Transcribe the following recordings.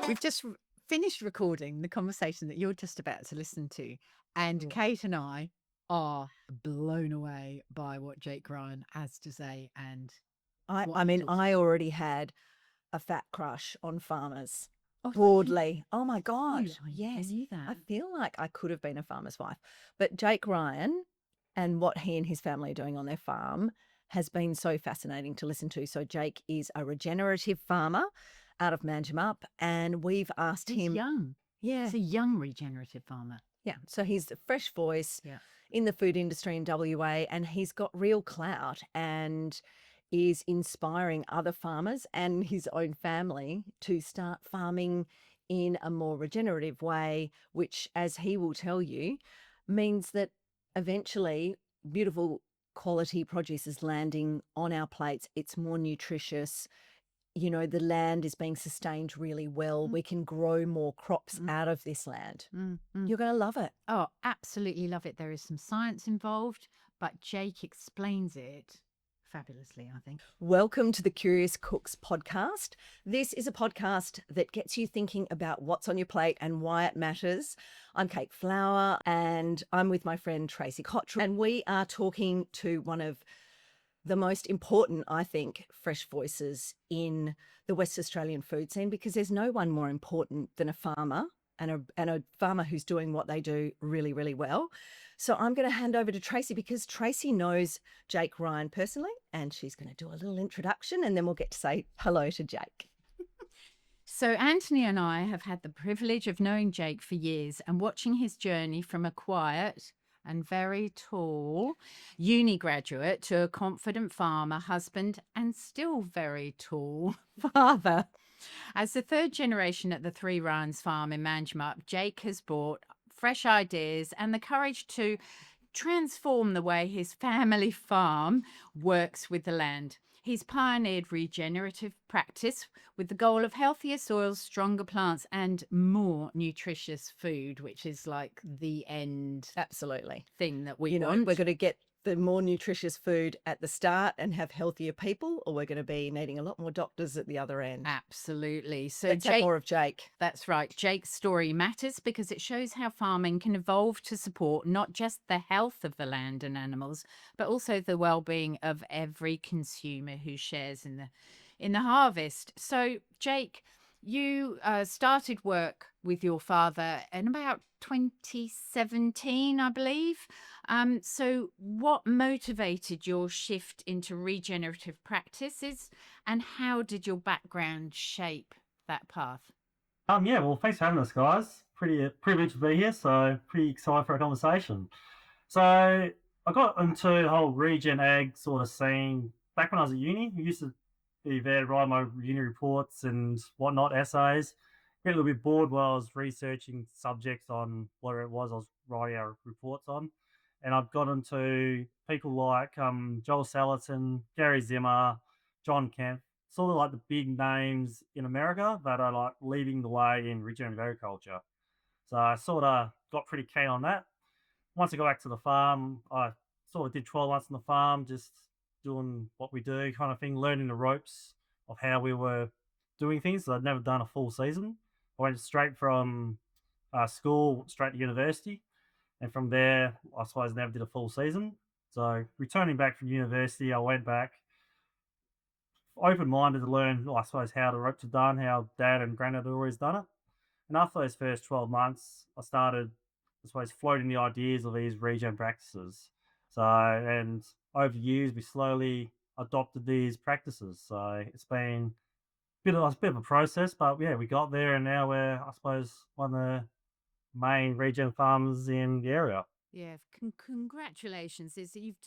We've just finished recording the conversation that you're just about to listen to, and Mm. Kate and I are blown away by what Jake Ryan has to say and I what I he mean, talks I about. already had a fat crush on farmers Oh, did you? broadly. Oh my Oh, God. I never Yes. knew that. I feel like I could have been a farmer's wife. But Jake Ryan and what he and his family are doing on their farm has been so fascinating to listen to. So Jake is a regenerative farmer out of Manjimup, and we've asked He's him, young. yeah, He's a young regenerative farmer. yeah. So he's a fresh voice Yeah. in the food industry in WA, and he's got real clout and is inspiring other farmers and his own family to start farming in a more regenerative way, which, as he will tell you, means that eventually beautiful quality produce is landing on our plates. It's more nutritious. You know, the land is being sustained really well. Mm, We can grow more crops mm, out of this land. mm, mm. You're going to love it. Oh, absolutely love it. There is some science involved, but Jake explains it fabulously, I think. Welcome to the Curious Cooks podcast. This is a podcast that gets you thinking about what's on your plate and why it matters. I'm Kate Flower and I'm with my friend Tracey Cottrell, and we are talking to one of the most important, I think, fresh voices in the West Australian food scene, because there's no one more important than a farmer and a farmer who's doing what they do really, really well. So I'm going to hand over to Tracey because Tracey knows Jake Ryan personally, and she's going to do a little introduction and then we'll get to say hello to Jake. So, Anthony and I have had the privilege of knowing Jake for years and watching his journey from a quiet and very tall uni graduate to a confident farmer, husband, and still very tall father. As the third generation at the Three Ryans farm in Manjimup, Jake has brought fresh ideas and the courage to transform the way his family farm works with the land. He's pioneered regenerative practice with the goal of healthier soils, stronger plants, and more nutritious food, which is like the end Absolutely. thing that we You know, we're want. going to get the more nutritious food at the start and have healthier people, or we're going to be needing a lot more doctors at the other end. Absolutely. So, Let's have Jake, more of Jake. that's right. Jake's story matters because it shows how farming can evolve to support not just the health of the land and animals, but also the well-being of every consumer who shares in the harvest. So, Jake, you started work with your father in about 2017, I believe. So, what motivated your shift into regenerative practices, and how did your background shape that path? Yeah, well, thanks for having us, guys. Pretty privileged to be here, so pretty excited for a conversation. So I got into the whole regen ag sort of scene back when I was at uni. I used to be there, write my uni reports and whatnot, essays. Get a little bit bored while I was researching subjects on whatever it was I was writing our reports on. And I've got into people like Joel Salatin, Gary Zimmer, John Kemp, sort of like the big names in America that are like leading the way in regenerative agriculture. So I sort of got pretty keen on that. Once I got back to the farm, I sort of did 12 months on the farm, just doing what we do kind of thing, learning the ropes of how we were doing things. So I'd never done a full season. I went straight from school straight to university. And from there, I suppose never did a full season. So returning back from university, I went back open-minded to learn, I suppose, how the ropes are done, how dad and granddad had always done it. And after those first 12 months, I started, I suppose, floating the ideas of these regen practices. So, and over the years, we slowly adopted these practices. So it's been a bit of a process, but yeah, we got there, and now we're, I suppose, one of the main regen farmers in the area. Yeah, congratulations. Is you've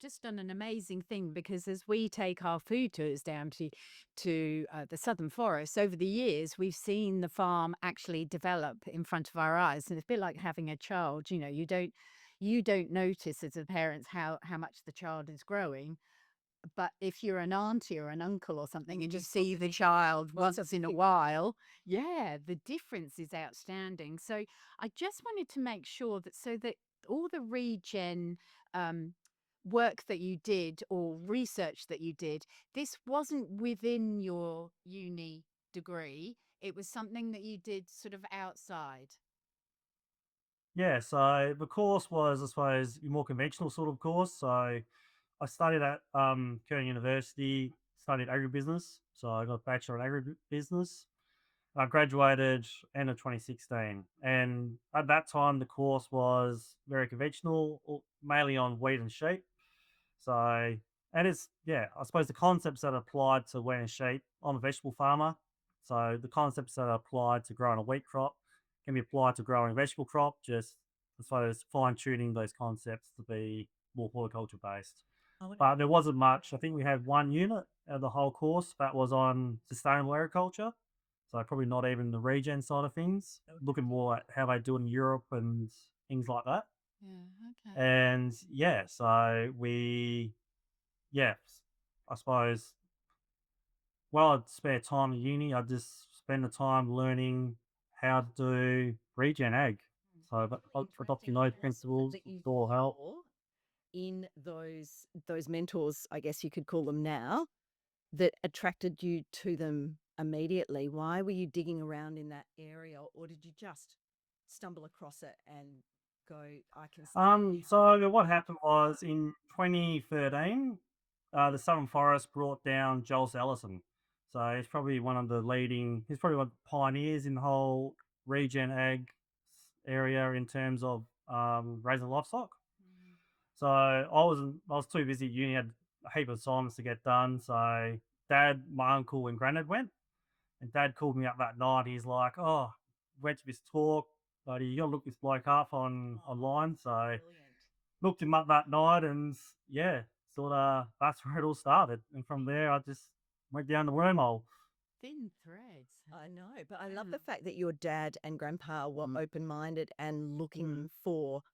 just done an amazing thing, because as we take our food tours down to the Southern Forest over the years, we've seen the farm actually develop in front of our eyes, and it's a bit like having a child. You know, you don't notice as a parent how much the child is growing. But if you're an auntie or an uncle or something and you see the child once in a while, yeah, the difference is outstanding. So I just wanted to make sure that so that all the regen um, work that you did or research that you did, this wasn't within your uni degree. it was something that you did sort of outside. Yeah, so the course was, I suppose, a more conventional sort of course. So I studied at Curtin University, studied agribusiness. So I got a bachelor in agribusiness. I graduated end of 2016, and at that time the course was very conventional, mainly on wheat and sheep. So, and it's, yeah, I suppose the concepts that applied to wheat and sheep. I'm a vegetable farmer, so the concepts that are applied to growing a wheat crop can be applied to growing a vegetable crop. Just, I suppose, fine tuning those concepts to be more horticulture based. Oh, okay. But there wasn't much. I think we had one unit of the whole course that was on sustainable agriculture. So probably not even the regen side of things. Looking more at how they do it in Europe and things like that. Yeah, okay. And yeah, so yeah, I suppose, while I'd spare time at uni, I'd just spend the time learning how to do regen ag. So adopting Interesting. those And what was it principles that you will help. saw in those mentors, I guess you could call them now, that attracted you to them immediately? Why were you digging around in that area, or did you just stumble across it and go, I can see So what happened was in 2013, the Southern Forest brought down Joel Ellison. So he's probably one of the leading. He's probably one of the pioneers in the whole regen ag area in terms of raising livestock. So I was too busy at uni, had a heap of assignments to get done. So dad, my uncle, and granddad went, and dad called me up that night. He's like, "Oh, went to this talk, but you gotta look this bloke up online." So brilliant. looked him up that night, and yeah, sort of that's where it all started. And from there, I just went down the wormhole. Thin threads. I know, but I love Yeah. the fact that your dad and grandpa were Mm. open-minded and looking for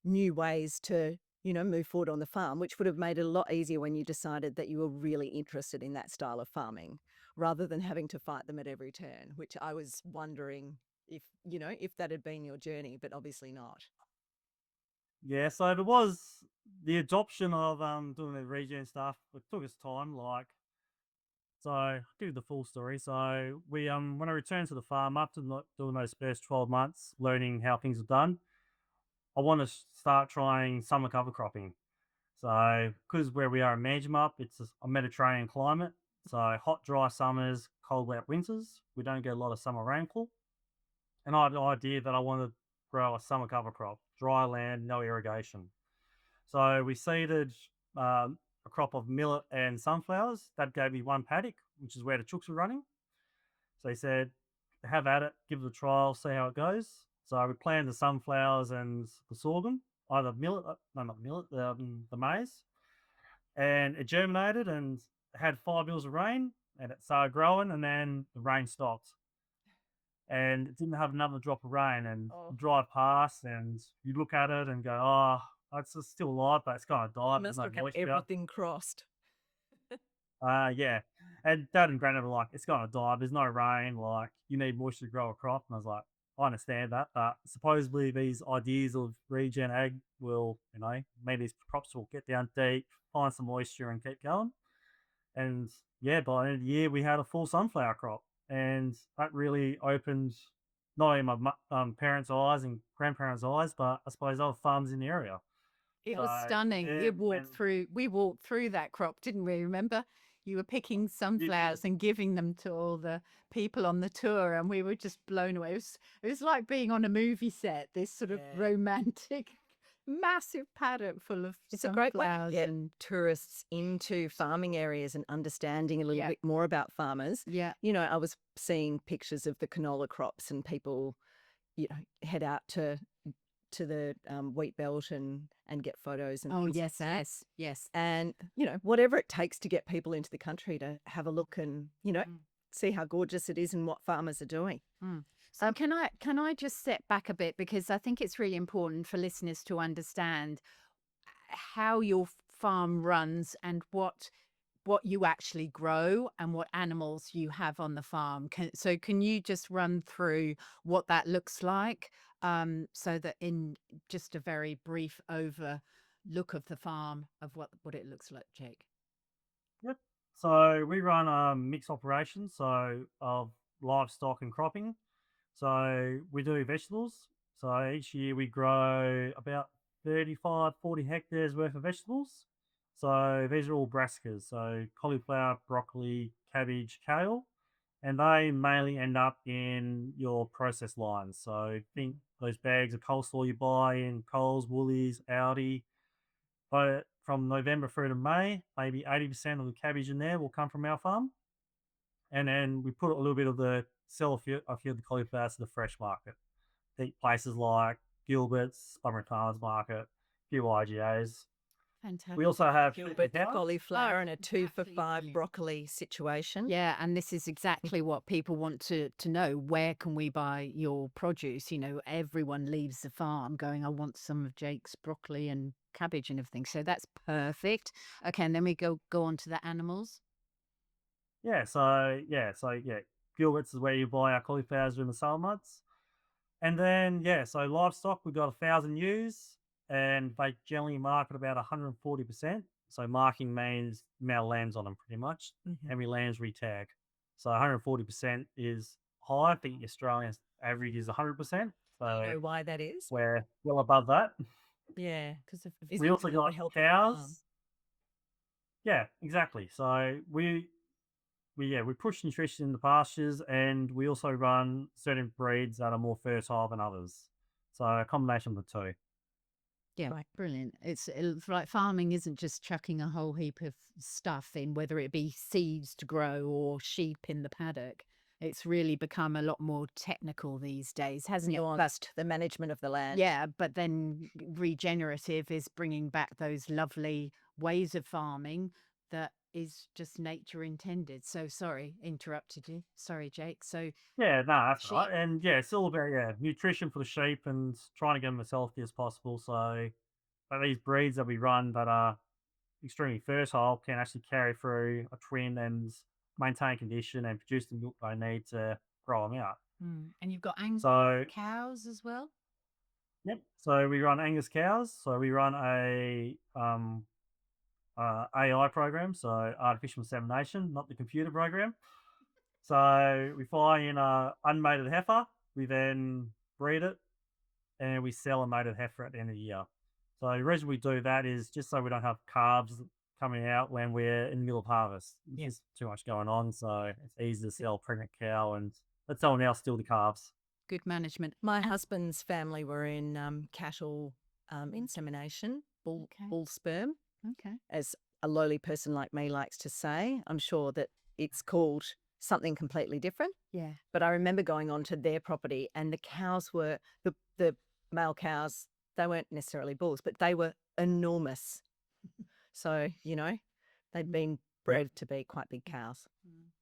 new ways to, move forward on the farm, which would have made it a lot easier when you decided that you were really interested in that style of farming, rather than having to fight them at every turn, which I was wondering if that had been your journey, but obviously not. Yeah, so there was the adoption of doing the regen stuff. It took us time, like, so I'll give you the full story. So we when I returned to the farm after doing those first 12 months, learning how things are done, I want to start trying summer cover cropping. So because where we are in Manjimup, it's a Mediterranean climate. So hot, dry summers, cold, wet winters. We don't get a lot of summer rainfall. And I had the idea that I wanted to grow a summer cover crop, dry land, no irrigation. So we seeded a crop of millet and sunflowers. That gave me one paddock, which is where the chooks were running. So he said, have at it, give it a trial, see how it goes. So we planted the sunflowers and the sorghum, either millet, no, not millet, the maize, and it germinated and had 5 mils of rain, and it started growing, and then the rain stopped, and it didn't have another drop of rain, and Oh, you drive past and you look at it and go, oh, it's still alive, but it's going to die. you There's must no have had moisture. everything crossed. Yeah. And dad and granddad were like, it's going to die. There's no rain. Like, you need moisture to grow a crop. And I was like, I understand that. But supposedly these ideas of regen ag will, maybe these crops will get down deep, find some moisture and keep going. And yeah, by the end of the year, we had a full sunflower crop. And that really opened not only my parents' eyes and grandparents' eyes, but I suppose other farms in the area. It was So stunning. yeah, We walked through that crop, didn't we? Remember? You were picking you, sunflowers and giving them to all the people on the tour, and we were just blown away. It was like being on a movie set, this sort of Yeah. romantic, massive paddock full of It's a great way to sunflowers get and tourists into farming areas and understanding a little yeah, bit more about farmers. yeah. I was seeing pictures of the canola crops and people, head out to the wheat belt and get photos and Oh, things like yes, that. yes, yes. And, whatever it takes to get people into the country to have a look and, Mm. see how gorgeous it is and what farmers are doing. Mm. So can I just step back a bit, because I think it's really important for listeners to understand how your farm runs and what you actually grow and what animals you have on the farm. Can you just run through what that looks like, so that in just a very brief over look of the farm of what it looks like, Jake? Yep. So we run a mixed operation. So of livestock and cropping. So we do vegetables. So each year we grow about 35, 40 hectares worth of vegetables. So these are all brassicas. So cauliflower, broccoli, cabbage, kale. And they mainly end up in your process lines. So think those bags of coleslaw you buy in Coles, Woolies, Aldi. But from November through to May, maybe 80% of the cabbage in there will come from our farm. And then we put a little bit of sell a few of the cauliflowers to the fresh market. Think places like Gilbert's, Plumber Farmers Market, a few IGAs. Fantastic. We also have Gilbert cows. cauliflower and a 2 for absolutely 5 brilliant. broccoli situation. Yeah, and this is exactly what people want to know. Where can we buy your produce? You know, everyone leaves the farm going, I want some of Jake's broccoli and cabbage and everything. So that's perfect. Okay, and then we go on to the animals. So Gilbert's is where you buy our cauliflowers in the sale muds. And then so livestock, we've got 1,000 ewes, and they generally market about 140%. So marking means the amount of lambs on them, pretty much. Mhm. How many lambs we tag. So 140% is high. I think the Australian average is 100%. Do you know So why that is? we're well above that. Yeah. Because of Is We it also for the got health of the farm? cows. Yeah, exactly. So we push nutrition in the pastures, and we also run certain breeds that are more fertile than others. So a combination of the two. Yeah, Right. brilliant. It's like farming isn't just chucking a whole heap of stuff in, whether it be seeds to grow or sheep in the paddock. It's really become a lot more technical these days, hasn't it? But Nuanced, the management of the land. yeah, but then regenerative is bringing back those lovely ways of farming that is just nature intended. So sorry, interrupted you. Sorry, Jake. So Yeah, no, that's sheep. right. And it's all about nutrition for the sheep and trying to get them as healthy as possible. So these breeds that we run that are extremely fertile can actually carry through a twin and maintain condition and produce the milk they need to grow them out. And you've got Angus So cows as well. yep. So we run Angus cows. So we run AI program, so artificial insemination, not the computer program. So we fly in a unmated heifer. We then breed it, and we sell a mated heifer at the end of the year. So the reason we do that is just so we don't have calves coming out when we're in the middle of harvest. There's just too much going on, so it's easy to sell a pregnant cow and let someone else steal the calves. Good management. My husband's family were in cattle insemination, bull sperm, Okay. as a lowly person like me likes to say. I'm sure that it's called something completely different. Yeah. But I remember going onto their property, and the cows were the male cows. They weren't necessarily bulls, but they were enormous. So they'd been bred to be quite big cows.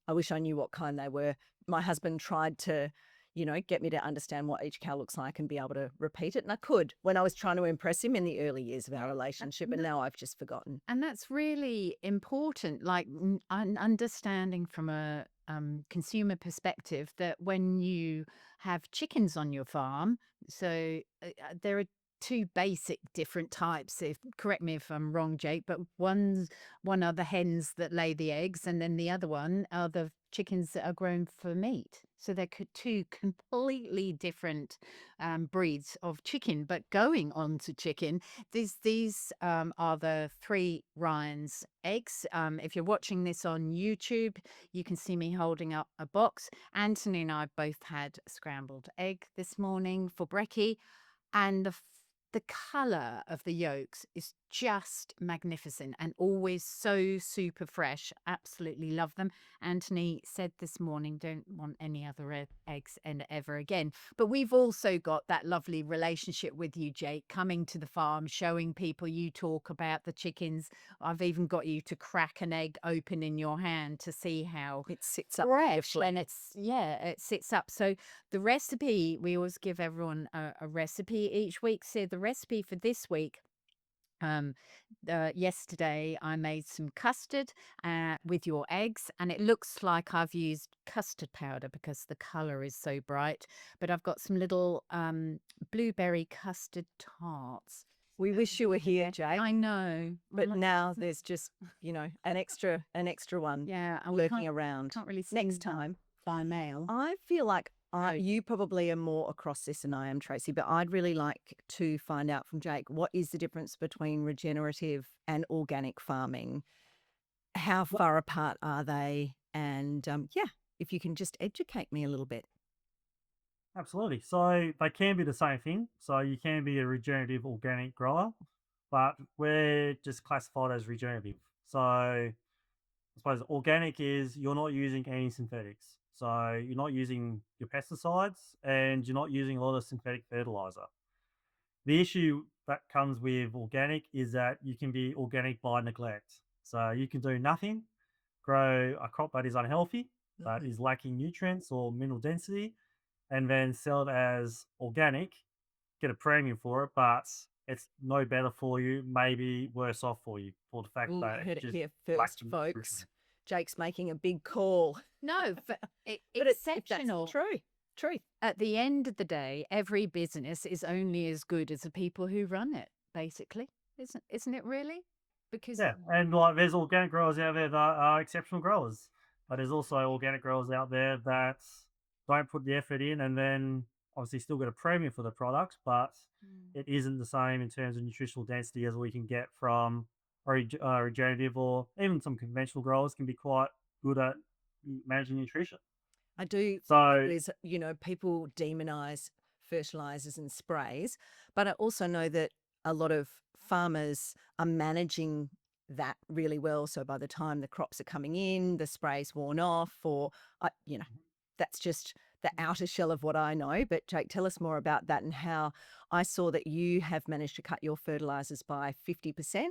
I wish I knew what kind they were. My husband tried to, get me to understand what each cow looks like and be able to repeat it. And I could when I was trying to impress him in the early years of our relationship. And now I've just forgotten. And that's really important, like an understanding from a consumer perspective that when you have chickens on your farm, so there are two basic different types. If correct me if I'm wrong, Jake, but one are the hens that lay the eggs, and then the other one are the chickens that are grown for meat. So they're two completely different breeds of chicken. But going on to chicken, these are the 3 Ryan's eggs. If you're watching this on YouTube, you can see me holding up a box. Anthony and I both had a scrambled egg this morning for brekkie, and the colour of the yolks is just magnificent and always so super fresh. Absolutely love them. Anthony said this morning, don't want any other eggs and ever again. But we've also got that lovely relationship with you, Jake, coming to the farm, showing people. You talk about the chickens. I've even got you to crack an egg open in your hand to see how it sits up fresh, and it sits up. So the recipe, we always give everyone a recipe each week. So the recipe for this week, yesterday I made some custard with your eggs, and it looks like I've used custard powder because the color is so bright, but I've got some little blueberry custard tarts. We wish you were here, Jake. I know, but now there's just an extra one. Yeah, lurking around. Can't really see next time. by mail. I feel like Oh. you probably are more across this than I am, Tracey, but I'd really like to find out from Jake, what is the difference between regenerative and organic farming? How far apart are they? And if you can just educate me a little bit. Absolutely. So they can be the same thing. So you can be a regenerative organic grower, but we're just classified as regenerative. So I suppose organic is you're not using any synthetics. So you're not using your pesticides and you're not using a lot of synthetic fertilizer. The issue that comes with organic is that you can be organic by neglect. So you can do nothing, grow a crop that is unhealthy, that is lacking nutrients or mineral density, and then sell it as organic, get a premium for it, but it's no better for you, maybe worse off for you for the fact Ooh, that you it heard it just here lacks first, the folks. nutrition. Jake's making a big call. No, but But if that's exceptional. true. Truth. At the end of the day, every business is only as good as the people who run it, basically. Isn't it really? Because Yeah, and like there's organic growers out there that are exceptional growers, but there's also organic growers out there that don't put the effort in and then obviously still get a premium for the product, but it isn't the same in terms of nutritional density as we can get from regenerative or even some conventional growers can be quite good at managing nutrition. I do So is, people demonize fertilizers and sprays, but I also know that a lot of farmers are managing that really well. So by the time the crops are coming in, the spray's worn off, or, that's just the outer shell of what I know. But Jake, tell us more about that and how I saw that you have managed to cut your fertilizers by 50%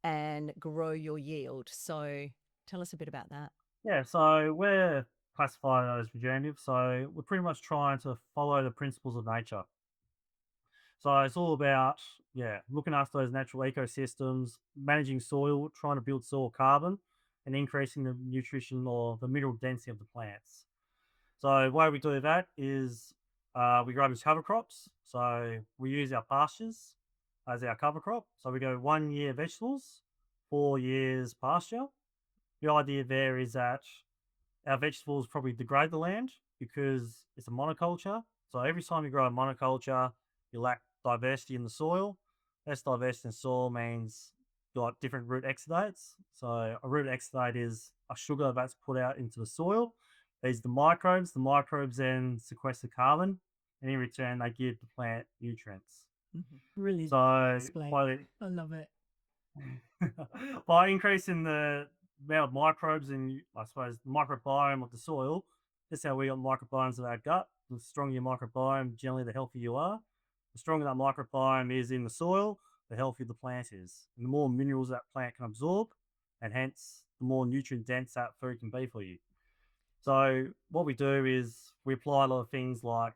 and grow your yield. So tell us a bit about that. yeah, so we're classified as regenerative, so we're pretty much trying to follow the principles of nature. So it's all about, yeah, looking after those natural ecosystems, managing soil, trying to build soil carbon, and increasing the nutrition or the mineral density of the plants. So the way we do that is we grow as cover crops. So we use our pastures as our cover crop. So we go 1 year vegetables, 4 years pasture. The idea there is that our vegetables probably degrade the land because it's a monoculture. So every time you grow a monoculture, you lack diversity in the soil. Less diversity in soil means you got different root exudates. So a root exudate is a sugar that's put out into the soil. These are the microbes. The microbes then sequester carbon, and in return, they give the plant nutrients. really So explain. by I love it. by increasing the amount of microbes in, I suppose, the microbiome of the soil, that's how we got microbiomes of our gut. The stronger your microbiome, generally, the healthier you are. The stronger that microbiome is in the soil, the healthier the plant is. And the more minerals that plant can absorb, and hence the more nutrient dense that food can be for you. So what we do is we apply a lot of things like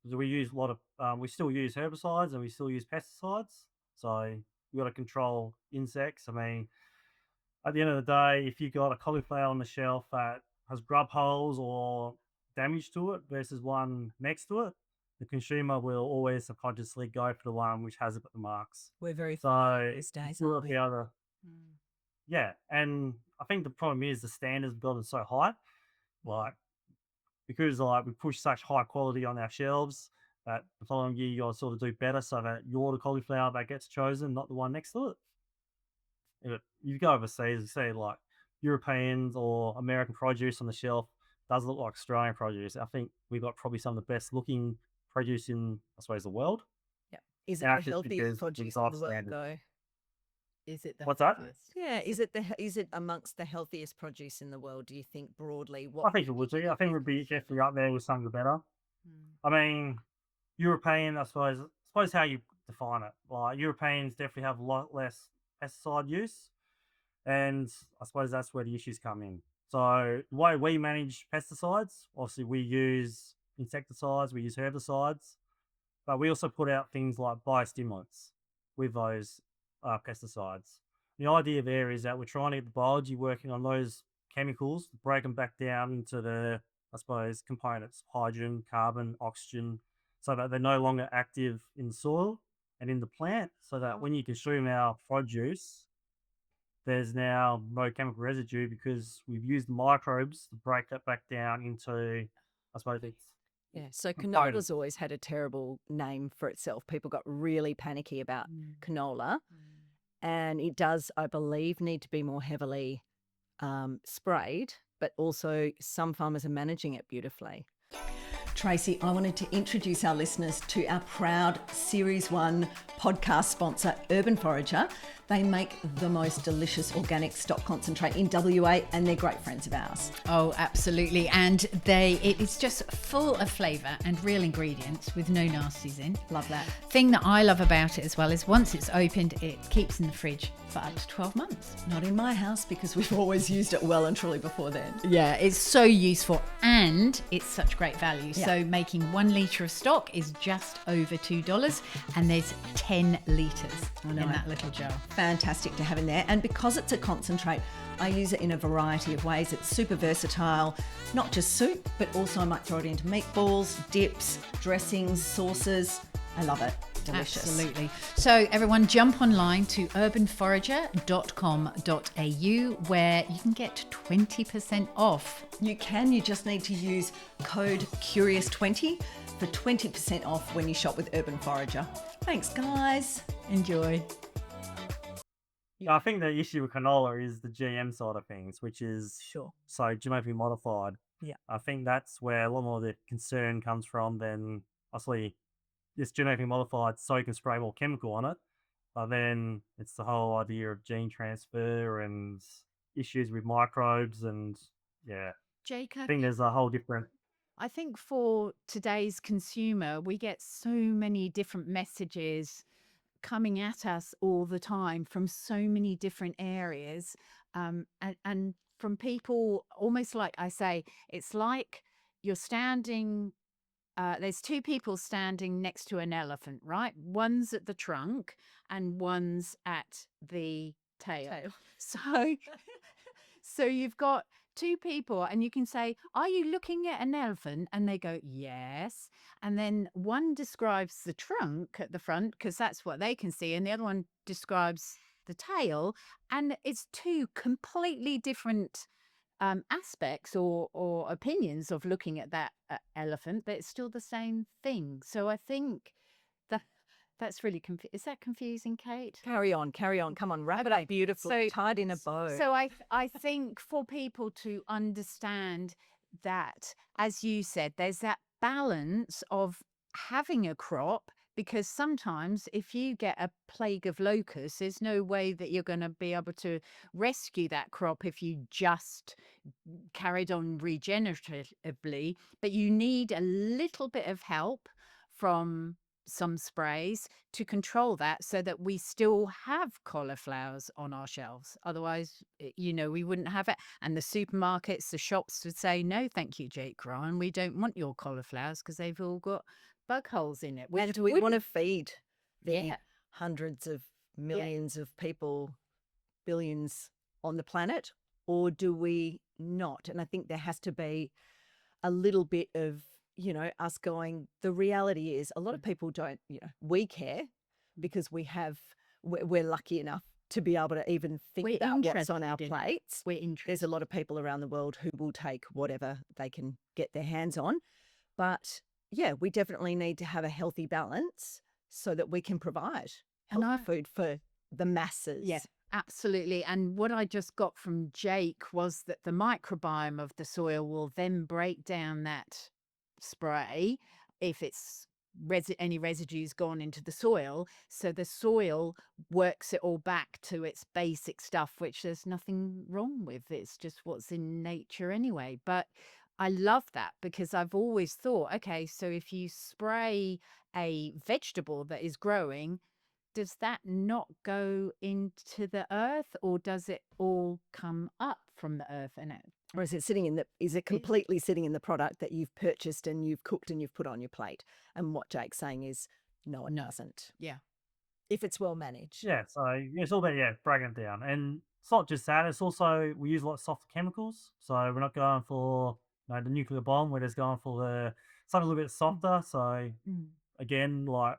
we use a lot of we still use herbicides and we still use pesticides. So we got to control insects. I mean, at the end of the day, if you got a cauliflower on the shelf that has grub holes or damage to it versus one next to it, the consumer will always subconsciously go for the one which has it at the marks. We're very So these days, we'll aren't be we? able to, yeah. And I think the problem is the standards have gotten so high, like because like we push such high quality on our shelves that the following year you got to sort of do better so that you're the cauliflower that gets chosen, not the one next to it. If you go overseas and say like Europeans or American produce on the shelf does look like Australian produce. I think we've got probably some of the best looking produce in, I suppose, the world. Yeah. Is it And the that's just healthiest because we've produce in got the world, standards. though? Is it the What's that? healthiest? Yeah. Is it amongst the healthiest produce in the world? Do you think broadly? I think it would be. I think it would be definitely up there with some of the better. I mean, European, I suppose how you define it. Like Europeans definitely have a lot less pesticide use. And I suppose that's where the issues come in. So the way we manage pesticides, obviously we use insecticides, we use herbicides, but we also put out things like biostimulants with those pesticides. The idea there is that we're trying to get the biology working on those chemicals, break them back down into the, I suppose, components, hydrogen, carbon, oxygen, so that they're no longer active in the soil and in the plant, so that when you consume our produce, there's now no chemical residue because we've used microbes to break that back down into, I suppose, its Yeah. So components. canola's always had a terrible name for itself. People got really panicky about Mm. canola, Mm. and it does, I believe, need to be more heavily sprayed, but also some farmers are managing it beautifully. Tracey, I wanted to introduce our listeners to our proud Series 1 podcast sponsor, Urban Forager. They make the most delicious organic stock concentrate in WA, and they're great friends of ours. Oh, absolutely. And it is just full of flavour and real ingredients with no nasties in. Love that. Thing that I love about it as well is once it's opened, it keeps in the fridge for up to 12 months. Not in my house because we've always used it well and truly before then. Yeah, it's so useful and it's such great value. Yeah. So making 1 litre of stock is just over $2 and there's 10 litres in that little jar. Fantastic to have in there. And because it's a concentrate, I use it in a variety of ways. It's super versatile, not just soup, but also I might throw it into meatballs, dips, dressings, sauces. I love it. Delicious. Absolutely. So everyone jump online to urbanforager.com.au where you can get 20% off. You just need to use code CURIOUS20 for 20% off when you shop with Urban Forager. Thanks, guys. Enjoy. I think the issue with canola is the GM side of things, which is Sure. so genetically modified. Yeah. I think that's where a lot more of the concern comes from than obviously this genetically modified so you can spray more chemical on it. But then it's the whole idea of gene transfer and issues with microbes and Jake, I think there's a whole different I think for today's consumer, we get so many different messages coming at us all the time from so many different areas. And from people, almost like I say, it's like you're standing, there's two people standing next to an elephant, right? One's at the trunk and one's at the tail. So so you've got two people and you can say, "Are you looking at an elephant?" And they go, "Yes." And then one describes the trunk at the front because that's what they can see. And the other one describes the tail. And it's two completely different aspects or opinions of looking at that elephant, but it's still the same thing. So I think that that's really is that confusing, Kate? Carry on. Come on, wrap it up beautifully, tied in a bow. So I think for people to understand that, as you said, there's that balance of having a crop, because sometimes if you get a plague of locusts, there's no way that you're going to be able to rescue that crop if you just carried on regeneratively, but you need a little bit of help from some sprays to control that so that we still have cauliflowers on our shelves. Otherwise, we wouldn't have it. And the supermarkets, the shops would say, "No, thank you, Jake Ryan. We don't want your cauliflowers because they've all got bug holes in it." And do we want to feed the Yeah. hundreds of millions of people, billions on the planet, or do we not? And I think there has to be a little bit of, us going, the reality is a lot of people don't, we care because we're lucky enough to be able to even think We're about what's on our interested. plates. We're interested. There's a lot of people around the world who will take whatever they can get their hands on. But yeah, we definitely need to have a healthy balance so that we can provide healthy food for the masses. Yeah, absolutely. And what I just got from Jake was that the microbiome of the soil will then break down that spray if it's any residues gone into the soil. So the soil works it all back to its basic stuff, which there's nothing wrong with. It's just what's in nature anyway. But I love that because I've always thought, okay, so if you spray a vegetable that is growing, does that not go into the earth, or does it all come up from the earth? And or is it completely sitting in the product that you've purchased and you've cooked and you've put on your plate? And what Jake's saying is, no, it doesn't. Yeah. If it's well managed. Yeah, so it's all about breaking it down, and it's not just that. It's also we use a lot of softer chemicals, so we're not going for the nuclear bomb. We're just going for something a little bit softer. So again, like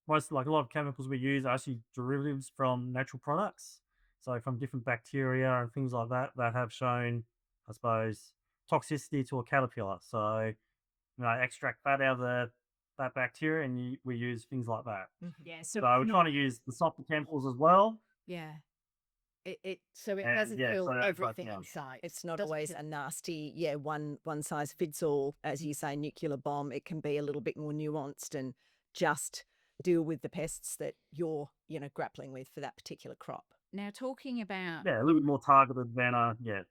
a lot of chemicals we use are actually derivatives from natural products. So from different bacteria and things like that have shown, I suppose, toxicity to a caterpillar. So extract that out of that bacteria, and we use things like that. Yeah. So So we're trying to use the softer chemicals as well, yeah. So it and doesn't yeah, kill so that both everything down. inside. It's not Doesn't always kill. a nasty, one size fits all, as you say, nuclear bomb. It can be a little bit more nuanced and just deal with the pests that you're, grappling with for that particular crop. Now talking about Yeah, a little bit more targeted than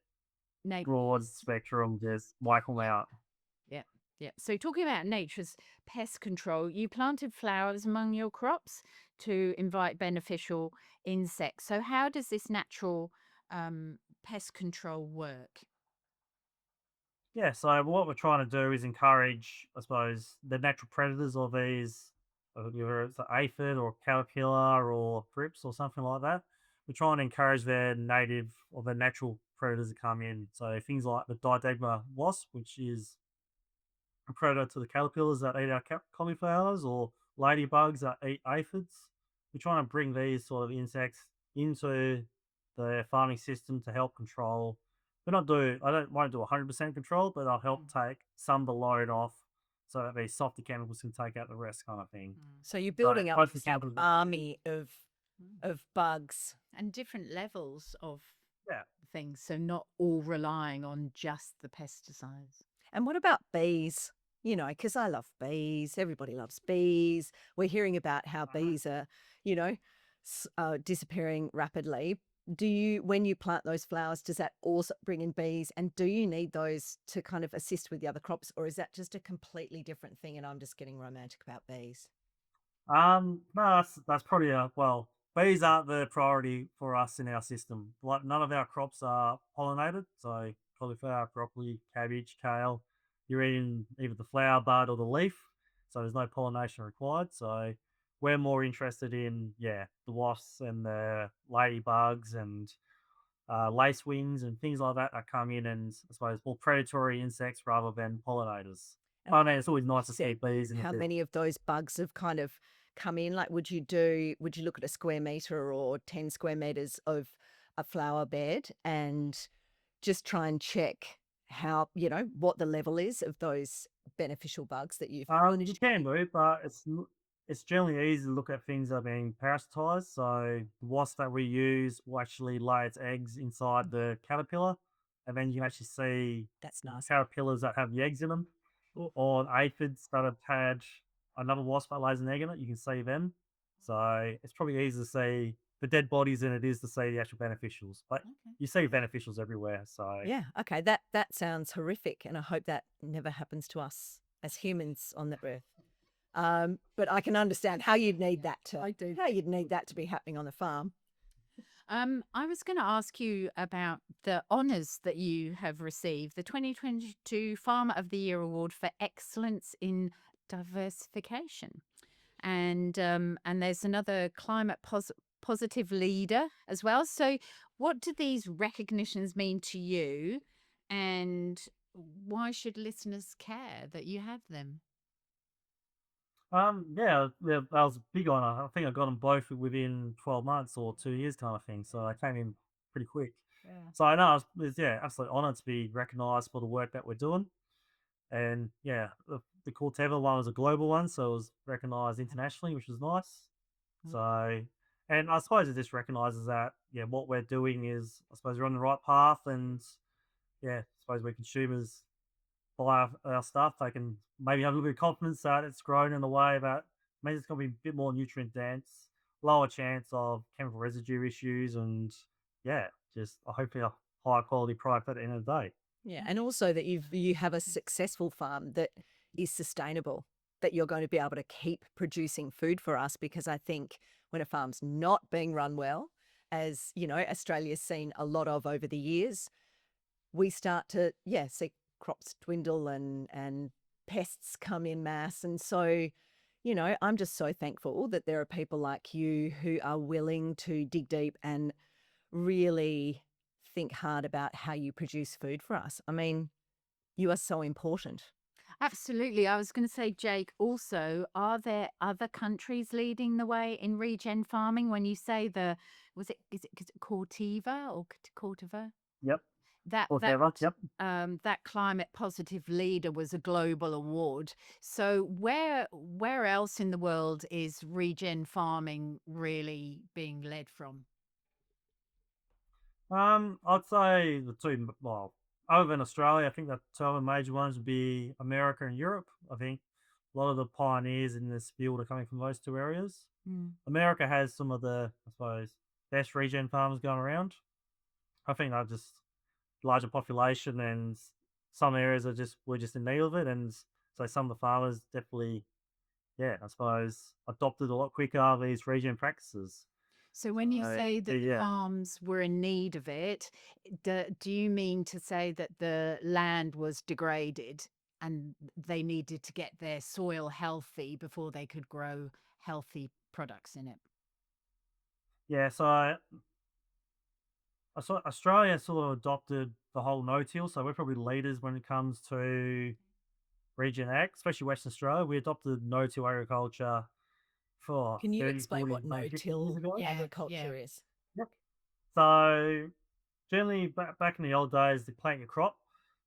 nature. broad spectrum, just wipe them out. Yeah. Yeah. So talking about nature's pest control, you planted flowers among your crops to invite beneficial insects. So how does this natural pest control work? Yeah, so what we're trying to do is encourage, I suppose, the natural predators of these, whether it's an aphid or caterpillar or thrips or something like that. We're trying to encourage their native or their natural predators to come in. So things like the Diadema wasp, which is a predator to the caterpillars that eat our cauliflowers, or ladybugs that eat aphids. We're trying to bring these sort of insects into the farming system to help control. I don't want to do 100% control, but I'll help take some of the load off so that these softer chemicals can take out the rest, kind of thing. So you're So building up both the this chemicals, army of bugs. And different levels of yeah. things. So not all relying on just the pesticides. And what about bees? Because I love bees. Everybody loves bees. We're hearing about how bees are, disappearing rapidly. When you plant those flowers, does that also bring in bees? And do you need those to kind of assist with the other crops? Or is that just a completely different thing and I'm just getting romantic about bees? No, that's probably bees aren't the priority for us in our system. Like none of our crops are pollinated, so cauliflower, broccoli, cabbage, kale. You're eating either the flower bud or the leaf, so there's no pollination required. So we're more interested in the wasps and the ladybugs and lacewings and things like that come in and I suppose more predatory insects rather than pollinators. And I mean, it's always nice to see said bees in the how field. many of those bugs have kind of come in? Like, would you look at a square meter or 10 square meters of a flower bed and just try and check how, what the level is of those beneficial bugs that you've You managed? can do, but it's generally easy to look at things that are being parasitized. So the wasp that we use will actually lay its eggs inside the caterpillar, and then you can actually see That's the nice. caterpillars that have the eggs in them, Oh. or aphids that have had another wasp that lays an egg in it. You can see them. So it's probably easier to see the dead bodies than it is to see the actual beneficials. But Okay. you see beneficials everywhere. So Yeah. Okay. That sounds horrific, and I hope that never happens to us as humans on the earth. But I can understand how you'd need that I do. how you'd need that to be happening on the farm. I was going to ask you about the honours that you have received, the 2022 Farmer of the Year Award for Excellence in Diversification, and there's another climate positive leader as well. So, what do these recognitions mean to you, and why should listeners care that you have them? yeah, that was a big honor. I think I got them both within 12 months or 2 years, kind of thing. So I came in pretty quick. Yeah. So I know it's absolute honor to be recognized for the work that we're doing. And yeah, the Corteva one was a global one, so it was recognized internationally, which was nice. So, and I suppose it just recognizes that what we're doing is, I suppose, we're on the right path, and I suppose we consumers buy our stuff, they can maybe have a little bit of confidence that it's grown in a way that maybe it's going to be a bit more nutrient dense, lower chance of chemical residue issues, and just hopefully a higher quality product at the end of the day. Yeah, and also that you have a successful farm that is sustainable, that you're going to be able to keep producing food for us, because I think when a farm's not being run well, as Australia's seen a lot of over the years, we start to see crops dwindle and pests come in mass. And so, I'm just so thankful that there are people like you who are willing to dig deep and really think hard about how you produce food for us. I mean, you are so important. Absolutely. I was going to say, Jake, also, are there other countries leading the way in regen farming? When you say is it Cortiva or Cortiva? Yep. That that Whatever. Yep. that climate positive leader was a global award. So where else in the world is regen farming really being led from? I'd say the two, well, other than Australia, I think the two other major ones would be America and Europe. I think a lot of the pioneers in this field are coming from those two areas. Mm. America has some of the, I suppose, best regen farmers going around. I think they're just larger population and some areas we're just in need of it. And so some of the farmers definitely, yeah, I suppose, adopted a lot quicker these regen practices. So when you So, say that the yeah. farms were in need of it, do you mean to say that the land was degraded and they needed to get their soil healthy before they could grow healthy products in it? Yeah, so I saw Australia sort of adopted the whole no-till, so we're probably leaders when it comes to regen ag, especially Western Australia. We adopted no-till agriculture for Can you 30, explain 40, what maybe 50 years no-till ago. Yeah, yeah. agriculture is? Yep. So generally, back in the old days, to plant your crop,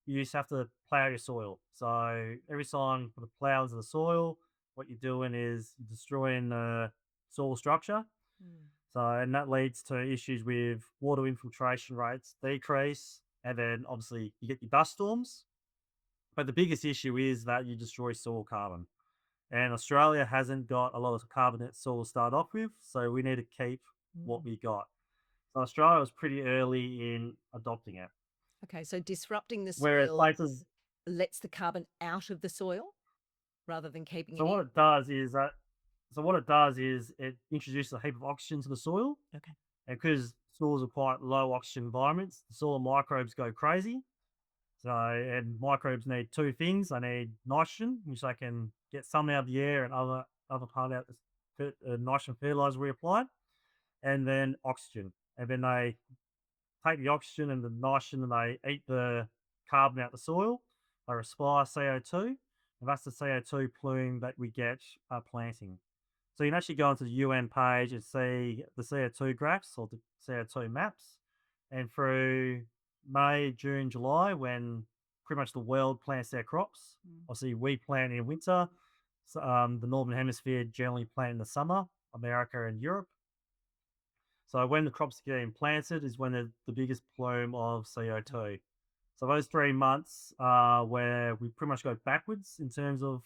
you used to have to plough your soil. So every time you put a plough into the soil, what you're doing is you're destroying the soil structure. Mm. So, and that leads to issues with water infiltration rates decrease, and then obviously you get your dust storms. But the biggest issue is that you destroy soil carbon. And Australia hasn't got a lot of carbonate soil to start off with, so we need to keep what Mm. we got. So Australia was pretty early in adopting it. Okay, so disrupting the Whereas soil places, lets the carbon out of the soil rather than keeping it so in. what it does is that, so what it does is it introduces a heap of oxygen to the soil, Okay. and because soils are quite low oxygen environments, the soil microbes go crazy. So, and microbes need two things. They need nitrogen, which they can get some out of the air, and other part out the nitrogen fertilizer we applied, and then oxygen. And then they take the oxygen and the nitrogen and they eat the carbon out the soil. They respire CO2, and that's the CO2 plume that we get planting. So you can actually go onto the UN page and see the CO2 graphs or the CO2 maps. And through May, June, July, when pretty much the world plants their crops, Mm. obviously we plant in winter. So, the Northern Hemisphere generally plant in the summer, America and Europe. So when the crops are getting planted is when the biggest plume of CO2. So those 3 months where we pretty much go backwards in terms of,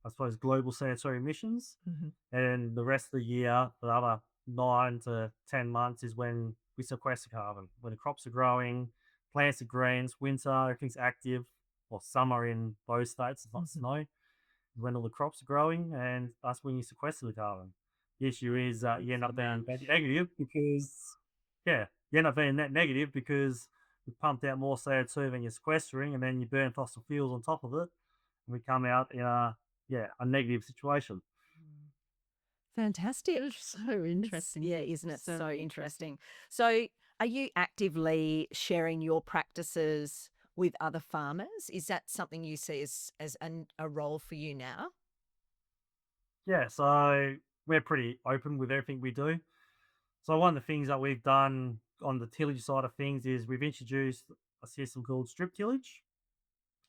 I suppose, global CO2 emissions. Mhm. And the rest of the year, the other 9 to 10 months is when we sequester carbon. When the crops are growing, plants are greens, winter, everything's active, or summer in both states, it's not Mhm. snow, when all the crops are growing, and that's when you sequester the carbon. The issue is you end up being negative because, yeah, you end up being net negative because you pumped out more CO2 than you're sequestering, and then you burn fossil fuels on top of it, and we come out in a negative situation. Mm. Fantastic. It's so interesting. Yeah, isn't it So so interesting? So, are you actively sharing your practices with other farmers? Is that something you see as a role for you now? Yeah, so we're pretty open with everything we do. So one of the things that we've done on the tillage side of things is we've introduced a system called strip tillage.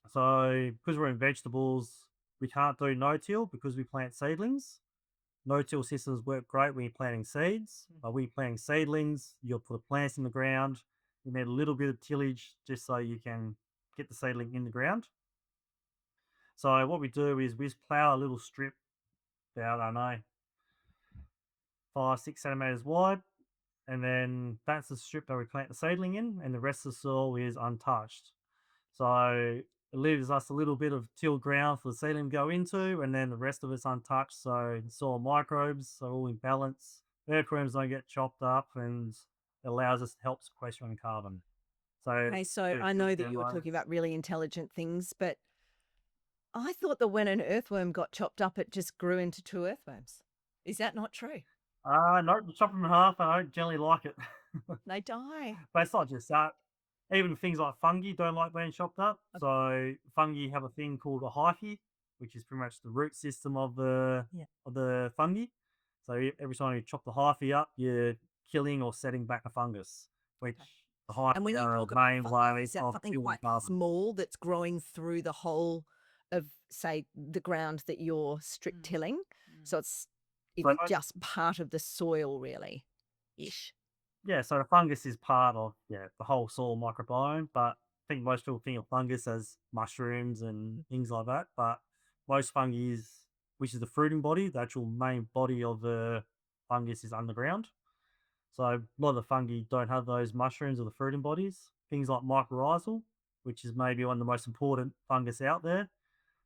So because we're in vegetables, we can't do no-till because we plant seedlings. No-till systems work great when you're planting seeds. But when you're planting seedlings, you'll put plants in the ground. You need a little bit of tillage just so you can get the seedling in the ground. So what we do is we just plough a little strip about, I don't know, 5, 6 centimeters wide, and then that's the strip that we plant the seedling in, and the rest of the soil is untouched. So it leaves us a little bit of tilled ground for the seedling to go into, and then the rest of it's untouched. So the soil microbes are all in balance. Earthworms don't get chopped up, and it allows us to help sequestering carbon. So Okay, so yeah, I know that you're environment. talking about really intelligent things, but I thought that when an earthworm got chopped up, it just grew into two earthworms. Is that not true? No, chop them in half. I don't generally like it. They die. But it's not just that. Even things like fungi don't like being chopped up. Okay. So fungi have a thing called a hyphae, which is pretty much the root system of the Yeah. fungi. So every time you chop the hyphae up, you're killing or setting back a fungus, which Okay. the hyphae And when you are a talk about main fungi, way is that of something killing quite carbon. small that's growing through the whole of, say, the ground that you're strip tilling? So it's So just part of the soil, really, ish. yeah, so the fungus is part of the whole soil microbiome, but I think most people think of fungus as mushrooms and things like that. But most fungi which is the fruiting body, the actual main body of the fungus is underground. So a lot of the fungi don't have those mushrooms or the fruiting bodies. Things like mycorrhizal, which is maybe one of the most important fungus out there.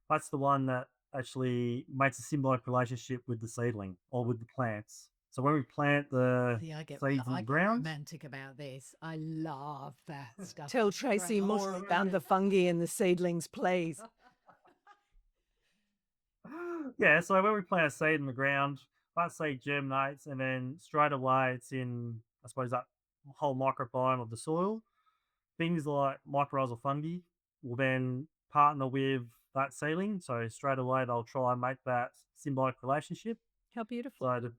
That's the one that actually makes a symbiotic relationship with the seedling or with the plants. So when we plant the See, seeds in I the get ground, romantic about this. I love that stuff. Tell Tracey more about the fungi and the seedlings, please. yeah, so when we plant a seed in the ground, that seed germinates and then straight away it's in, I suppose, that whole microbiome of the soil. Things like mycorrhizal fungi will then partner with that seedling. So straight away they'll try and make that symbiotic relationship. How beautiful. So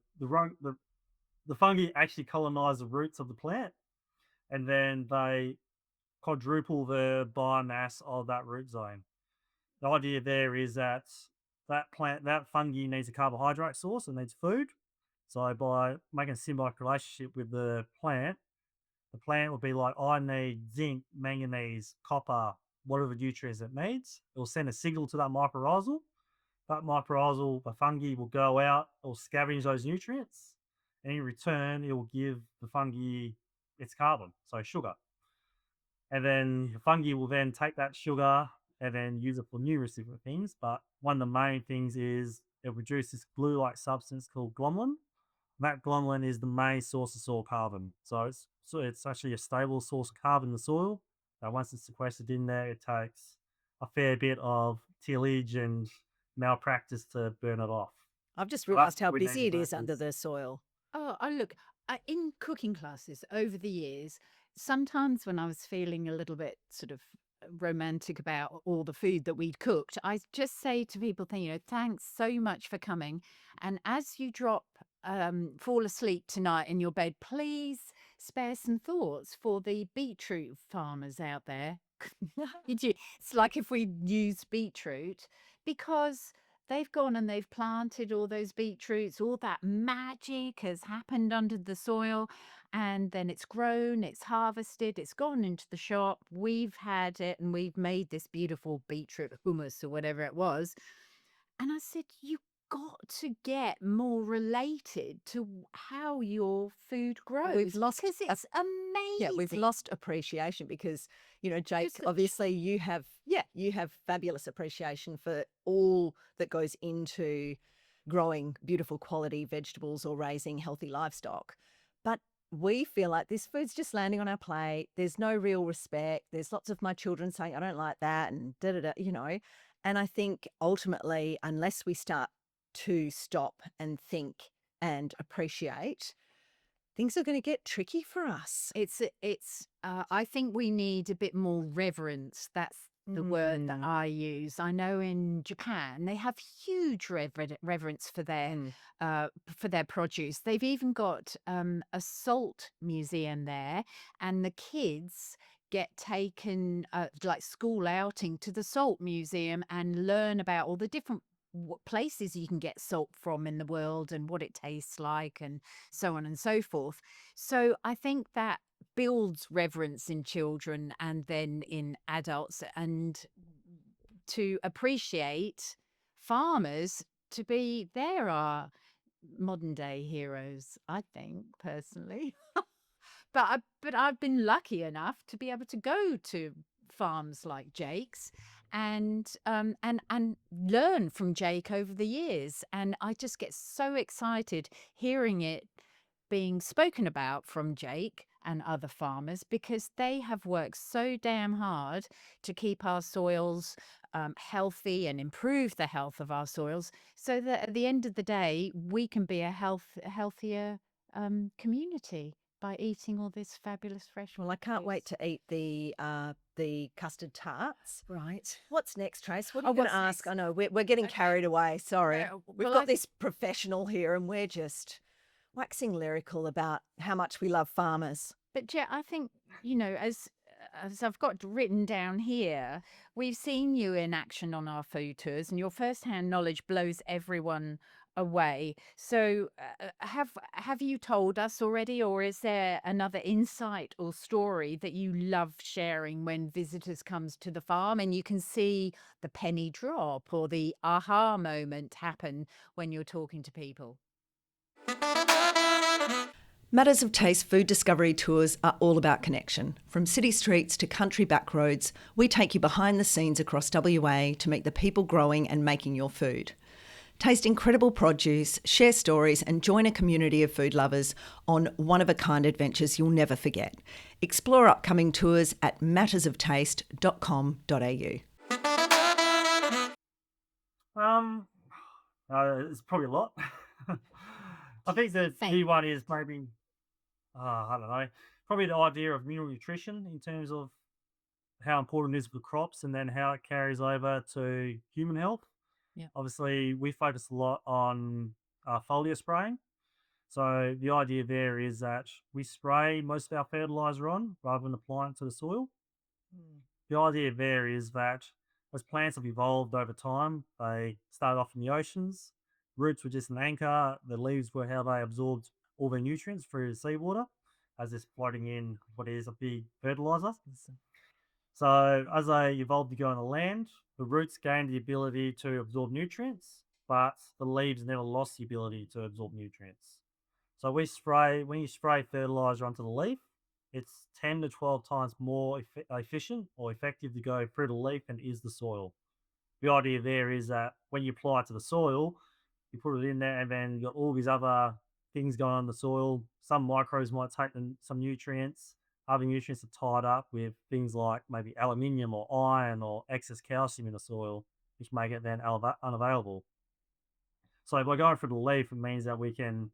the fungi actually colonize the roots of the plant and then they quadruple the biomass of that root zone. The idea there is that that fungi needs a carbohydrate source and needs food. So by making a symbiotic relationship with the plant will be like, I need zinc, manganese, copper, whatever nutrients it needs. It will send a signal to that mycorrhizal. That mycorrhizal, the fungi will go out, it will scavenge those nutrients, and in return, it will give the fungi its carbon, so sugar. And then the fungi will then take that sugar and then use it for numerous different things. But one of the main things is it produces this glue-like substance called glomalin. That glomalin is the main source of soil carbon. So it's actually a stable source of carbon in the soil. Once it's sequestered in there, it takes a fair bit of tillage and malpractice to burn it off. I've just So that's realised how what we busy need it to is under the soil. Oh, I look, in cooking classes over the years, sometimes when I was feeling a little bit sort of romantic about all the food that we'd cooked, I just say to people, thanks so much for coming. And as you fall asleep tonight in your bed, please spare some thoughts for the beetroot farmers out there. It's like if we use beetroot because they've gone and they've planted all those beetroots, all that magic has happened under the soil, and then it's grown, it's harvested, it's gone into the shop. We've had it and we've made this beautiful beetroot hummus or whatever it was. And I said, you got to get more related to how your food grows. We've lost because it's amazing. Yeah, we've lost appreciation because, Jake, Just obviously you have fabulous appreciation for all that goes into growing beautiful quality vegetables or raising healthy livestock. But we feel like this food's just landing on our plate. There's no real respect. There's lots of my children saying, I don't like that and da da da. And I think ultimately, unless we start to stop and think and appreciate, things are going to get tricky for us. I think we need a bit more reverence. That's the word that I use. I know in Japan they have huge reverence for their produce. They've even got a salt museum there, and the kids get taken like school outing to the salt museum and learn about all the different places you can get salt from in the world and what it tastes like and so on and so forth. So I think that builds reverence in children and then in adults, and to appreciate farmers to be there are modern day heroes, I think, personally. But I've been lucky enough to be able to go to farms like Jake's and learn from Jake over the years. And I just get so excited hearing it being spoken about from Jake and other farmers because they have worked so damn hard to keep our soils healthy and improve the health of our soils so that at the end of the day, we can be a healthier community by eating all this fabulous fresh Well, I can't wait produce. to eat the custard tarts. Right. What's next, Trace? What are Oh, you going what's to ask? next? I know we're getting Okay. carried away. Sorry. We've Well, got this professional here and we're just waxing lyrical about how much we love farmers. But Jet, I think, as I've got written down here, we've seen you in action on our food tours, and your first-hand knowledge blows everyone away. So, have you told us already, or is there another insight or story that you love sharing when visitors comes to the farm, and you can see the penny drop or the aha moment happen when you're talking to people? Matters of Taste food discovery tours are all about connection. From city streets to country back roads, we take you behind the scenes across WA to meet the people growing and making your food. Taste incredible produce, share stories, and join a community of food lovers on one-of-a-kind adventures you'll never forget. Explore upcoming tours at mattersoftaste.com.au. It's probably a lot. I think the key one is maybe, I don't know, probably the idea of mineral nutrition in terms of how important it is for crops and then how it carries over to human health. Yeah. Obviously, we focus a lot on foliar spraying. So the idea there is that we spray most of our fertilizer on rather than applying it to the soil. The idea there is that as plants have evolved over time, they started off in the oceans. Roots were just an anchor. The leaves were how they absorbed all their nutrients through the seawater as it's floating in what is a big fertilizer. So as they evolved to go on the land, the roots gained the ability to absorb nutrients, but the leaves never lost the ability to absorb nutrients. So when you spray fertilizer onto the leaf, it's 10 to 12 times more efficient or effective to go through the leaf than is the soil. The idea there is that when you apply it to the soil, you put it in there and then you've got all these other things going on in the soil. Some microbes might take some nutrients. Other nutrients are tied up with things like maybe aluminium or iron or excess calcium in the soil, which make it then unavailable. So by going through the leaf, it means that we can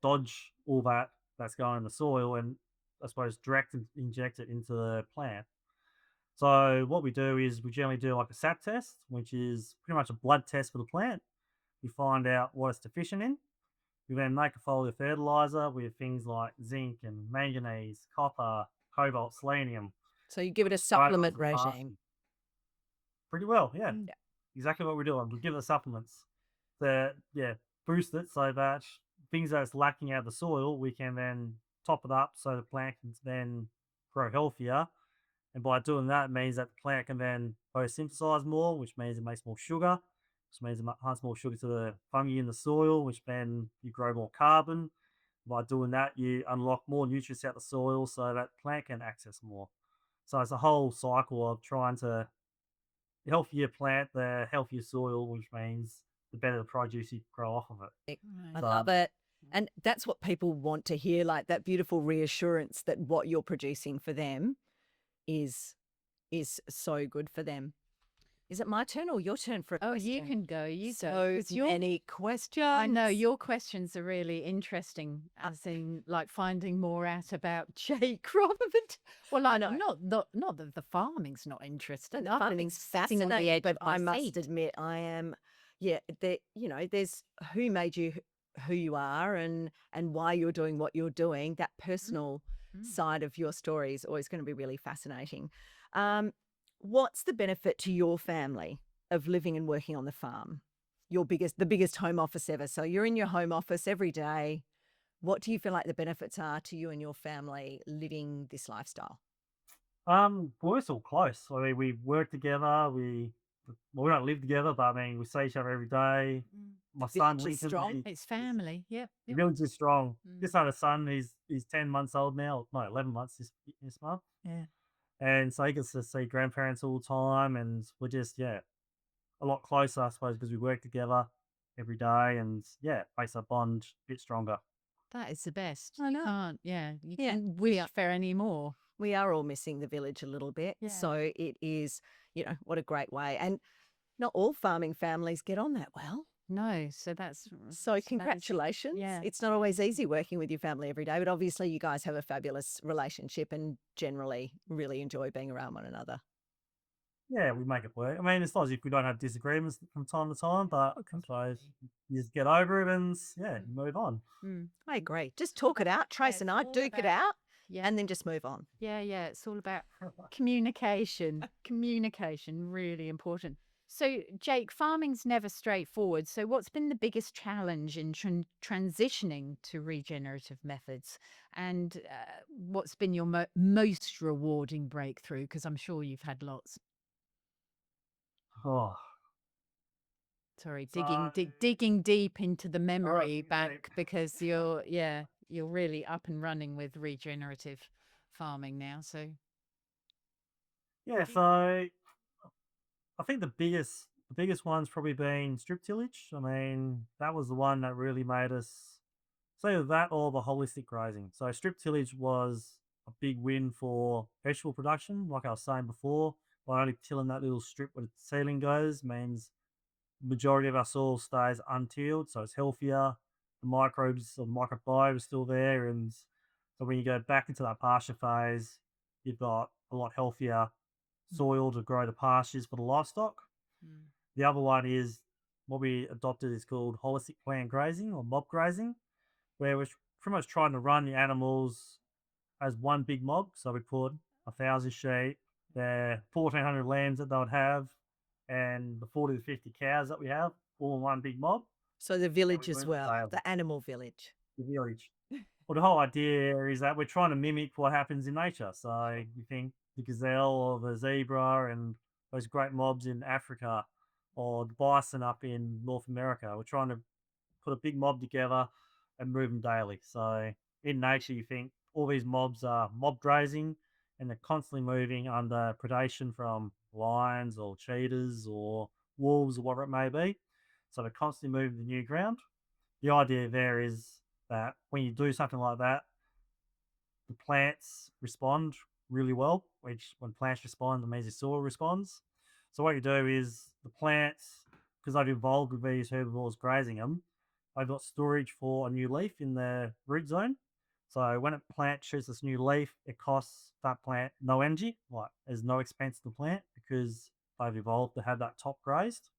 dodge all that's going in the soil and I suppose direct and inject it into the plant. So what we do is we generally do like a SAT test, which is pretty much a blood test for the plant. We find out what it's deficient in. We then make a foliar fertilizer with things like zinc and manganese, copper, cobalt, selenium. So you give it a Spray it supplement onto the plant. regime. Pretty well, yeah. Yeah. Exactly what we're doing. We give it the supplements to boost it so that things that it's lacking out of the soil, we can then top it up so the plant can then grow healthier. And by doing that, it means that the plant can then photosynthesize more, which means it makes more sugar, which means it hunts more sugar to the fungi in the soil, which then you grow more carbon. By doing that, you unlock more nutrients out the soil so that the plant can access more. So it's a whole cycle of trying to the healthier plant, the healthier soil, which means the better the produce you grow off of it. I So, love it. And that's what people want to hear, like that beautiful reassurance that what you're producing for them is so good for them. Is it my turn or your turn for a Oh, question? you can go. You go. So 'Cause your many questions. I know your questions are really interesting, as in like finding more out about Jake rather than well, I like, know. not that the farming's not interesting. The farming's sitting on the fascinating, edge but of my I must seat. admit I am, there's who made you who you are and why you're doing what you're doing. That personal side of your story is always going to be really fascinating. What's the benefit to your family of living and working on the farm? The biggest home office ever. So you're in your home office every day. What do you feel like the benefits are to you and your family living this lifestyle? we're still close. I mean, we work together. We don't live together, but I mean, we see each other every day. My son Village is Lincoln, strong. It's family. Yep. the village is strong. Mm. Just had a son. He's 10 months old now. No, 11 months this month. Yeah. And so he gets to see grandparents all the time, and we're just a lot closer, I suppose, because we work together every day, and makes our bond a bit stronger. That is the best. I You know. can't, you Yeah. can't wish for any more. We are all missing the village a little bit. Yeah. So it is, what a great way. And not all farming families get on that well. No, so that's So congratulations. Yeah. It's not always easy working with your family every day, but obviously you guys have a fabulous relationship and generally really enjoy being around one another. Yeah, we make it work. I mean, it's not as if we don't have disagreements from time to time, but I suppose you just get over it and yeah, you move on. I agree. Just talk it out. Trace and I duke it out Yeah. and then just move on. Yeah, it's all about communication. Communication, really important. So, Jake, farming's never straightforward. So, what's been the biggest challenge in transitioning to regenerative methods? And what's been your most rewarding breakthrough? Because I'm sure you've had lots. Oh, Sorry, so digging deep into the all right, memory you back deep. because you're really up and running with regenerative farming now. So, Yeah, so I think the biggest one's probably been strip tillage. I mean, that was the one that really made us say that or the holistic grazing. So strip tillage was a big win for vegetable production, like I was saying before. By only tilling that little strip where the ceiling goes means the majority of our soil stays untilled, so it's healthier. The microbes or microbiome is still there, and so when you go back into that pasture phase, you've got a lot healthier soil to grow the pastures for the livestock. The other one is what we adopted is called holistic plant grazing or mob grazing, where we're pretty much trying to run the animals as one big mob. So we put 1,000 sheep, their 1,400 lambs that they would have, and the 40 to 50 cows that we have, all in one big mob. So the And village we as went well, daily, the animal village. the village. Well, the whole idea is that we're trying to mimic what happens in nature. So you think the gazelle or the zebra and those great mobs in Africa or the bison up in North America. We're trying to put a big mob together and move them daily. So in nature, you think all these mobs are mob grazing and they're constantly moving under predation from lions or cheetahs or wolves or whatever it may be. So they're constantly moving to new ground. The idea there is that when you do something like that, the plants respond really well, which when plants respond, it means the soil responds. So what you do is the plants, because they've evolved with these herbivores grazing them, they've got storage for a new leaf in their root zone. So when a plant shoots this new leaf, it costs that plant no energy, like there's no expense to the plant because they've evolved to have that top grazed.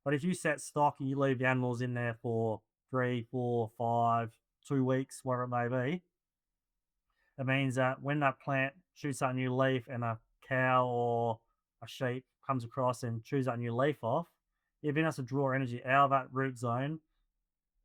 But if you set stock and you leave the animals in there for 3, 4, 5, 2 weeks, whatever it may be, it means that when that plant shoots that new leaf and a cow or a sheep comes across and chews that new leaf off, it then has to draw energy out of that root zone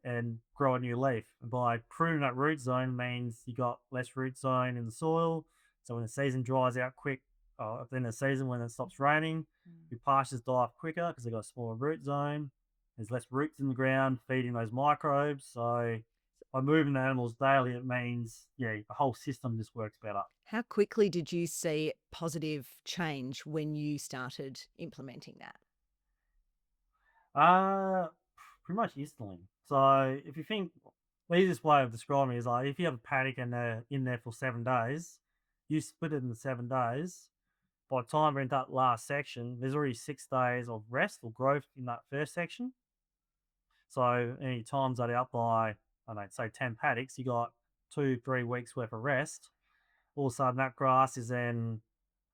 and grow a new leaf. And by pruning that root zone means you got less root zone in the soil. So when the season dries out quick, at the end of the season when it stops raining, your pastures die off quicker because they've got a smaller root zone. There's less roots in the ground feeding those microbes. So by moving the animals daily, it means the whole system just works better. How quickly did you see positive change when you started implementing that? Uh Pretty much instantly. So if you think the easiest way of describing it is like if you have a paddock and they're in there for 7 days, you split it in 7 days. By the time we're in that last section, there's already 6 days of rest or growth in that first section. So any times that out by, I don't know, say 10 paddocks, you got 2, 3 weeks worth of rest. All of a sudden that grass is then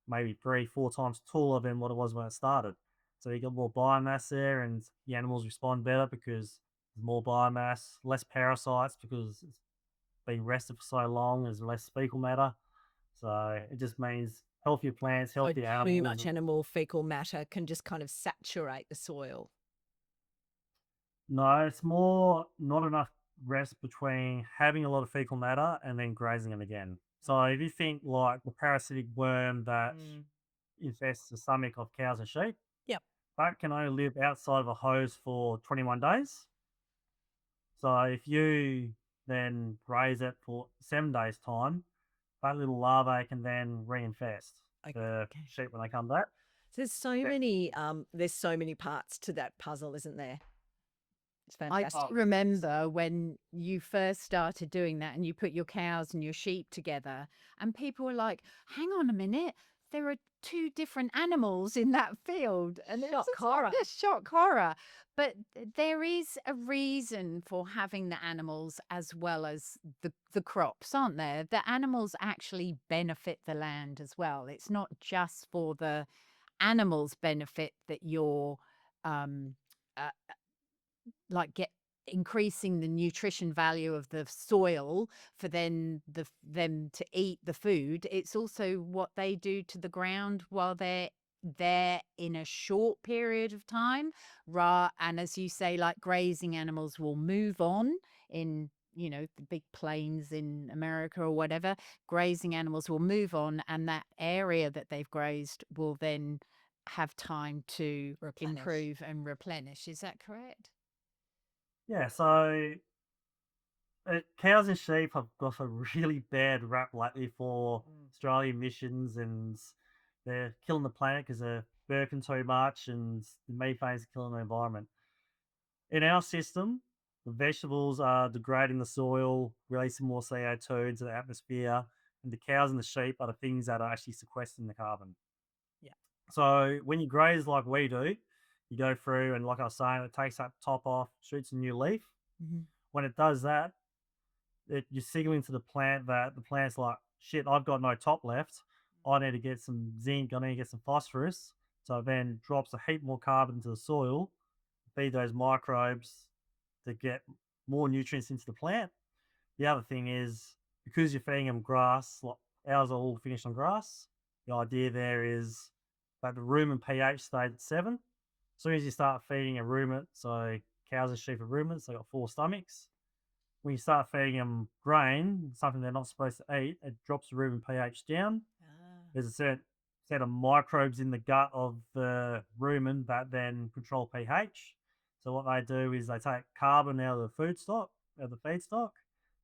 maybe 3, 4 times taller than what it was when it started. So you got more biomass there and the animals respond better because there's more biomass, less parasites because it's been rested for so long, there's less fecal matter. So it just means healthier plants, So healthier too animals. much animal fecal matter can just kind of saturate the soil. No, it's more not enough rest between having a lot of fecal matter and then grazing it again. So if you think like the parasitic worm that infests the stomach of cows and sheep, Yep. that can only live outside of a hose for 21 days. So if you then graze it for 7 days' time, that little larvae can then reinfest the Okay. sheep when they come back. So there's so many parts to that puzzle, isn't there? It's I fantastic. remember when you first started doing that and you put your cows and your sheep together, and people were like, hang on a minute, there are two different animals in that field, and it's Shock just horror. like a shock horror. But there is a reason for having the animals as well as the crops, aren't there? The animals actually benefit the land as well. It's not just for the animals' benefit that you're um, uh, like get increasing the nutrition value of the soil for them to eat the food. It's also what they do to the ground while they're there in a short period of time. And as you say, like grazing animals will move on in, the big plains in America or whatever. Grazing animals will move on, and that area that they've grazed will then have time to Replenish. improve and replenish. Is that correct? Yeah, so cows and sheep have got a really bad rap lately for Australian emissions, and they're killing the planet because they're burping too much, and the methane's killing the environment. In our system, the vegetables are degrading the soil, releasing more CO2 into the atmosphere, and the cows and the sheep are the things that are actually sequestering the carbon. Yeah. So when you graze like we do, you go through and, like I was saying, it takes that top off, shoots a new leaf. Mm-hmm. When it does that, you're signaling to the plant that the plant's like, shit, I've got no top left. I need to get some zinc. I need to get some phosphorus. So it then drops a heap more carbon into the soil, feed those microbes to get more nutrients into the plant. The other thing is, because you're feeding them grass, like ours are all finished on grass, the idea there is that the rumen pH stayed at 7. As soon as you start feeding a rumen, so cows and sheep are rumens, they got 4 stomachs. When you start feeding them grain, something they're not supposed to eat, it drops the rumen pH down. There's a certain set of microbes in the gut of the rumen that then control pH. So what they do is they take carbon out of the food stock, out of the feedstock.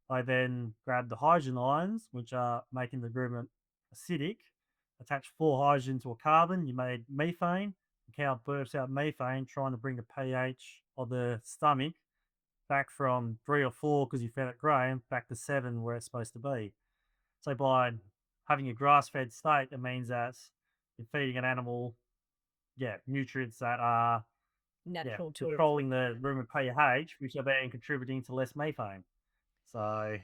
They then grab the hydrogen ions, which are making the rumen acidic, attach 4 hydrogen to a carbon, you made methane. The cow burps out methane, trying to bring the pH of the stomach back from 3 or 4 because you fed it grain back to 7 where it's supposed to be. So by having a grass-fed state, it means that you're feeding an animal, nutrients that are Natural to controlling the rumen pH, which are then contributing to less methane. So I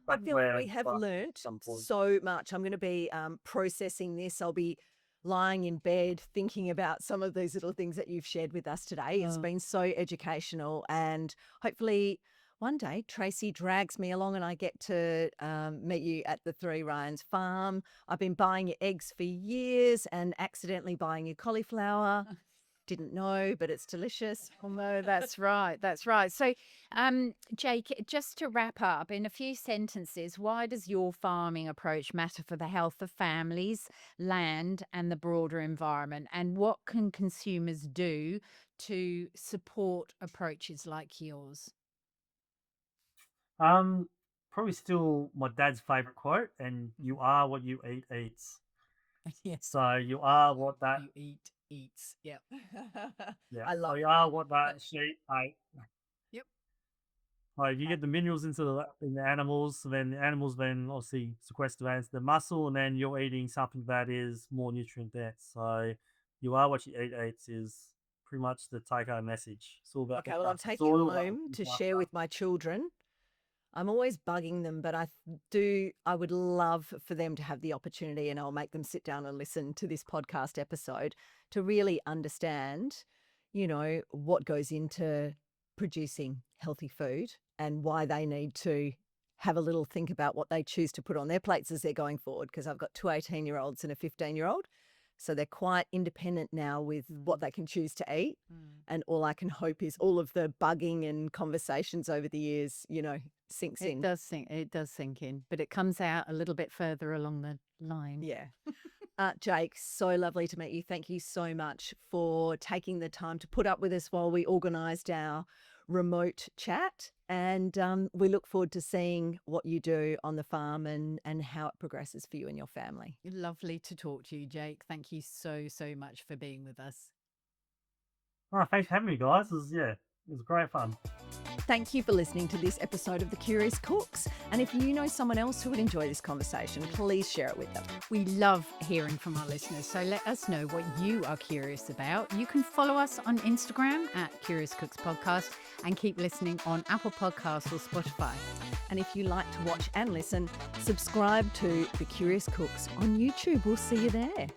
that's feel where we have like, learnt some point. so much. I'm going to be processing this. I'll be lying in bed thinking about some of these little things that you've shared with us today. It's been so educational, and hopefully one day Tracey drags me along and I get to meet you at the Three Ryans farm. I've been buying your eggs for years and accidentally buying your cauliflower. Didn't know, but it's delicious. Oh, no, that's right. That's right. So, Jake, just to wrap up in a few sentences, why does your farming approach matter for the health of families, land, and the broader environment? And what can consumers do to support approaches like yours? Probably still my dad's favorite quote, and you are what you eat eats. Yes. So you are what that You eats. Yep. I love you are what that sheep ate. Yep. Like you get the minerals in the animals, then the animals then obviously sequester that into the muscle, and then you're eating something that is more nutrient dense. So you are what you eat eats is pretty much the take home message. It's all about Okay, looking well, I'm after the taking it soil, home to looking share after. with my children. I'm always bugging them, but I would love for them to have the opportunity, and I'll make them sit down and listen to this podcast episode to really understand, what goes into producing healthy food and why they need to have a little think about what they choose to put on their plates as they're going forward. Because I've got two 18-year-olds and a 15-year-old. So they're quite independent now with what they can choose to eat. And all I can hope is all of the bugging and conversations over the years, sinks in. It does sink in, but it comes out a little bit further along the line. Yeah. Jake, so lovely to meet you. Thank you so much for taking the time to put up with us while we organised our remote chat. And we look forward to seeing what you do on the farm and how it progresses for you and your family. Lovely to talk to you, Jake. Thank you so, so much for being with us. Oh, thanks for having me, guys. It It was great fun. Thank you for listening to this episode of The Curious Cooks. And if you know someone else who would enjoy this conversation, please share it with them. We love hearing from our listeners, so let us know what you are curious about. You can follow us on Instagram at Curious Cooks Podcast and keep listening on Apple Podcasts or Spotify. And if you like to watch and listen, subscribe to The Curious Cooks on YouTube. We'll see you there.